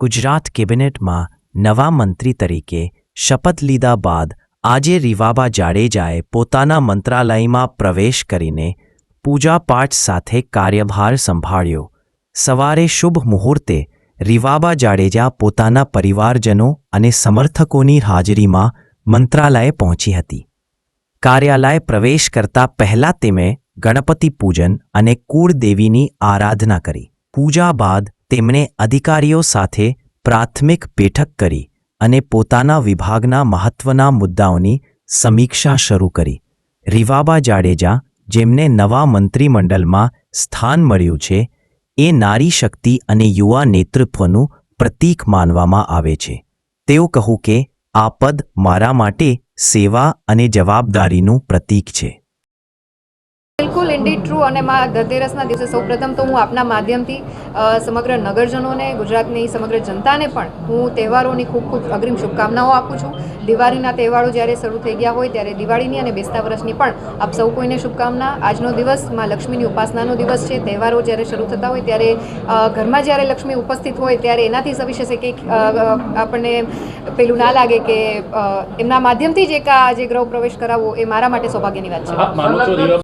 ગુજરાત કેબિનેટમાં નવા મંત્રી તરીકે શપથ લીધા બાદ આજે રીવાબા જાડેજાએ પોતાના મંત્રાલયમાં પ્રવેશ કરીને પૂજાપાઠ સાથે કાર્યભાર સંભાળ્યો। સવારે શુભ મુહૂર્તે રીવાબા જાડેજા પોતાના પરિવારજનો અને સમર્થકોની હાજરીમાં મંત્રાલય પહોંચી હતી। કાર્યાલય પ્રવેશ કરતા પહેલા તેમણે ગણપતિ પૂજન અને કુળદેવીની આરાધના કરી। પૂજા બાદ તેમણે અધિકારીઓ સાથે પ્રાથમિક બેઠક કરી અને પોતાના વિભાગના મહત્વના મુદ્દાઓની સમીક્ષા શરૂ કરી। રીવાબા જાડેજા, જેમને નવા મંત્રીમંડળમાં સ્થાન મળ્યું છે, એ નારી શક્તિ અને યુવા નેતૃત્વનું પ્રતીક માનવામાં આવે છે। તેઓ કહ્યું કે આ પદ મારા માટે સેવા અને જવાબદારીનું પ્રતીક છે। बिल्कुल इंडीड ट्रू અને ધનતેરસના દિવસે સૌપ્રથમ તો હું આપના માધ્યમથી સમગ્ર નગરજનોને, ગુજરાતની સમગ્ર જનતાને પણ હું તહેવારોની ખૂબ ખૂબ અગ્રિમ શુભકામનાઓ આપું છું। દિવાળીના તહેવારો જ્યારે શરૂ થઈ ગયા હોય ત્યારે દિવાળીની અને બેસતા વર્ષની પણ આપ સૌ કોઈને શુભકામના। આજનો દિવસ માં લક્ષ્મીની ઉપાસનાનો દિવસ છે। તહેવારો જ્યારે શરૂ થતા હોય ત્યારે ઘરમાં જ્યારે લક્ષ્મી ઉપસ્થિત હોય ત્યારે એનાથી સવિશેષ કંઈક આપણને પેલું ના લાગે કે એમના માધ્યમથી જ એક આ જે ગૃહ પ્રવેશ કરાવવો એ મારા માટે સૌભાગ્યની વાત છે।